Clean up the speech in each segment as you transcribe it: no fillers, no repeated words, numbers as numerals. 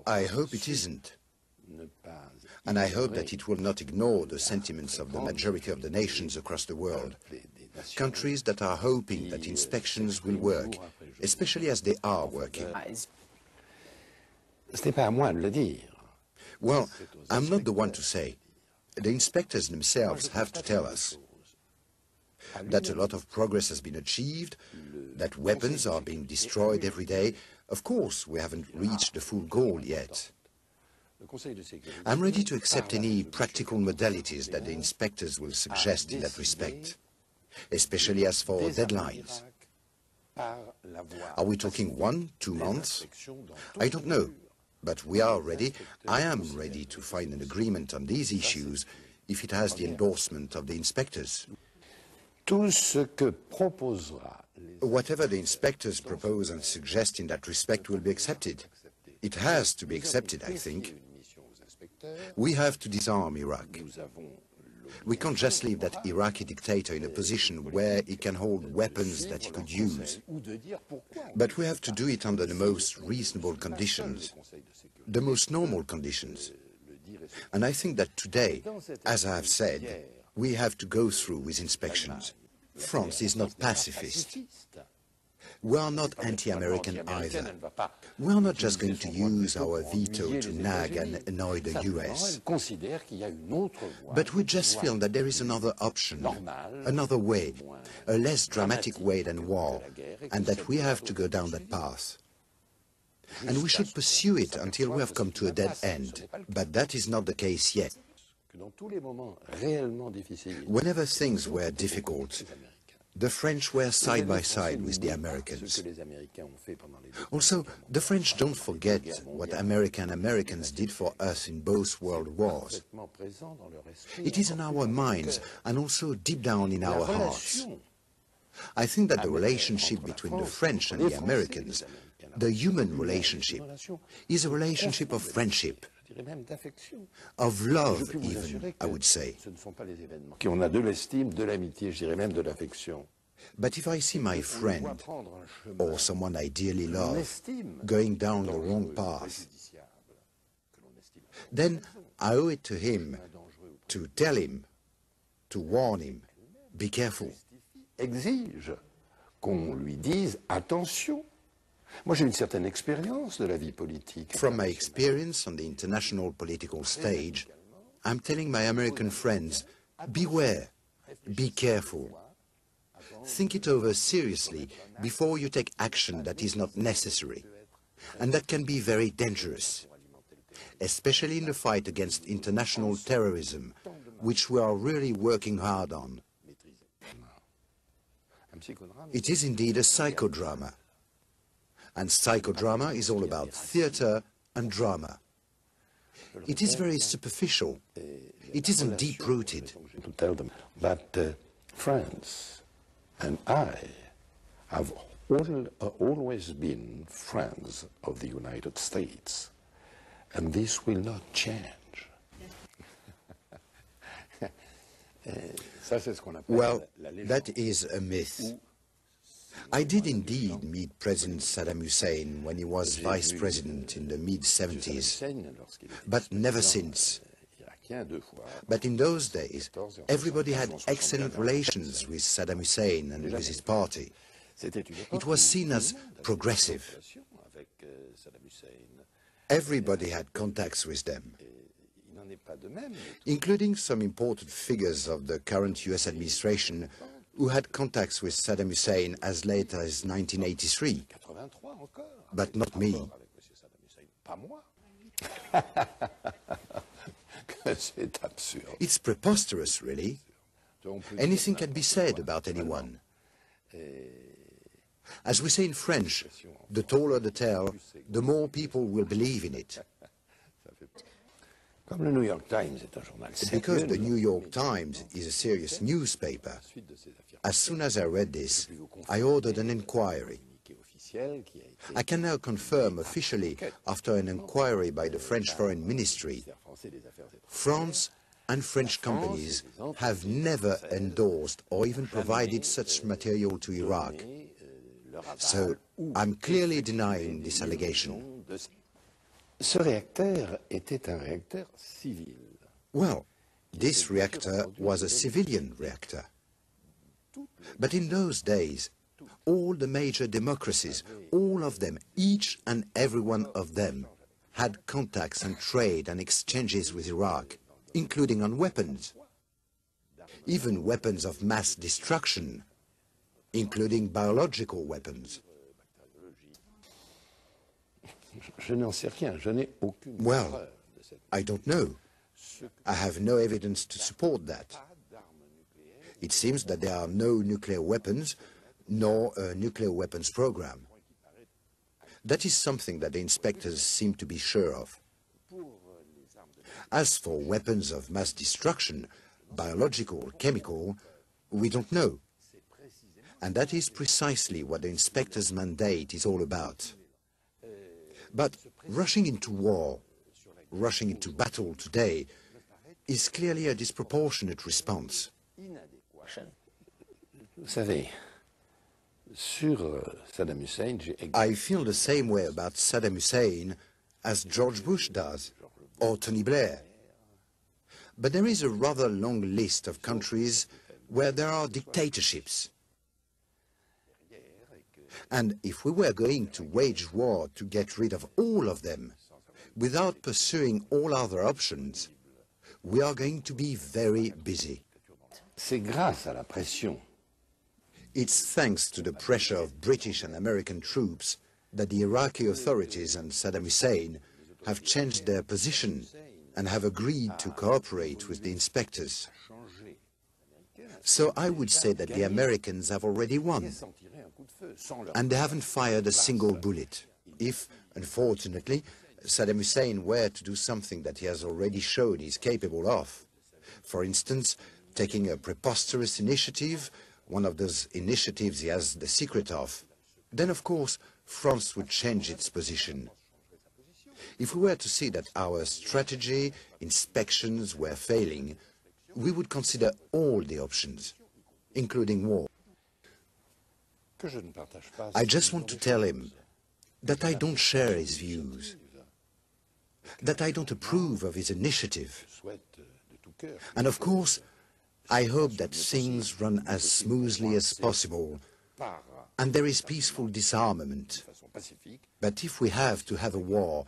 I hope it isn't. And I hope that it will not ignore the sentiments of the majority of the nations across the world. Countries that are hoping that inspections will work, especially as they are working. Well, I'm not the one to say. The inspectors themselves have to tell us that a lot of progress has been achieved, that weapons are being destroyed every day. Of course, we haven't reached the full goal yet. I'm ready to accept any practical modalities that the inspectors will suggest in that respect, especially as for deadlines. Are we talking 1, 2 months? I don't know, but we are ready. I am ready to find an agreement on these issues if it has the endorsement of the inspectors. Whatever the inspectors propose and suggest in that respect will be accepted. It has to be accepted, I think. We have to disarm Iraq. We can't just leave that Iraqi dictator in a position where he can hold weapons that he could use. But we have to do it under the most reasonable conditions, the most normal conditions. And I think that today, as I have said, we have to go through with inspections. France is not pacifist. We are not anti-American either. We are not just going to use our veto to nag and annoy the US. But we just feel that there is another option, another way, a less dramatic way than war, and that we have to go down that path. And we should pursue it until we have come to a dead end. But that is not the case yet. Whenever things were difficult, the French were side by side with the Americans. Also, the French don't forget what Americans did for us in both world wars. It is in our minds and also deep down in our hearts. I think that the relationship between the French and the Americans, the human relationship, is a relationship of friendship, of love even, I would say. But if I see my friend, or someone I dearly love, going down the wrong path, then I owe it to him to tell him, to warn him, be careful. Exige qu'on lui dise attention. Moi, j'ai une certaine expérience de la vie politique. From my experience on the international political stage, I'm telling my American friends, beware, be careful. Think it over seriously before you take action that is not necessary, and that can be very dangerous, especially in the fight against international terrorism, which we are really working hard on. It is indeed a psychodrama. And psychodrama is all about theatre and drama. It is very superficial. It isn't deep-rooted. To tell them that France and I have always been friends of the United States, and this will not change. Well, that is a myth. I did indeed meet President Saddam Hussein when he was vice president in the mid-70s, but never since. But in those days, everybody had excellent relations with Saddam Hussein and with his party. It was seen as progressive. Everybody had contacts with them, including some important figures of the current US administration who had contacts with Saddam Hussein as late as 1983, but not me. It's preposterous, really. Anything can be said about anyone. As we say in French, the taller the tale, the more people will believe in it. Because the New York Times is a serious newspaper, as soon as I read this, I ordered an inquiry. I can now confirm officially, after an inquiry by the French Foreign Ministry, France and French companies have never endorsed or even provided such material to Iraq. So I'm clearly denying this allegation. Ce réacteur était un réacteur civil. Well, this reactor was a civilian reactor. But in those days, all the major democracies, all of them, each and every one of them, had contacts and trade and exchanges with Iraq, including on weapons, even weapons of mass destruction, including biological weapons. Je n'en sais rien, je n'ai aucune Well, preuve de cette. I don't know. I have no evidence to support that. It seems that there are no nuclear weapons, nor a nuclear weapons program. That is something that the inspectors seem to be sure of. As for weapons of mass destruction, biological, chemical, we don't know. And that is precisely what the inspector's mandate is all about. But rushing into war, rushing into battle today, is clearly a disproportionate response. Vous savez, sur Saddam Hussein, j'ai I feel the same way about Saddam Hussein as George Bush does, or Tony Blair. But there is a rather long list of countries where there are dictatorships. And if we were going to wage war to get rid of all of them, without pursuing all other options, we are going to be very busy. C'est grâce à la pression It's thanks to the pressure of British and American troops that the Iraqi authorities and Saddam Hussein have changed their position and have agreed to cooperate with the inspectors. So I would say that the Americans have already won, and they haven't fired a single bullet. If, unfortunately, Saddam Hussein were to do something that he has already shown he's capable of, for instance, taking a preposterous initiative, one of those initiatives he has the secret of, then of course France would change its position. If we were to see that our strategy, inspections were failing, we would consider all the options, including war. que je ne partage pas. I just want to tell him that I don't share his views, that I don't approve of his initiative. Souhaite de tout cœur. And of course, I hope that things run as smoothly as possible Par and there is peaceful disarmament. façon pacifique. But if we have to have a war,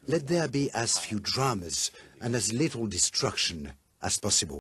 let there be as few dramas and as little destruction as possible.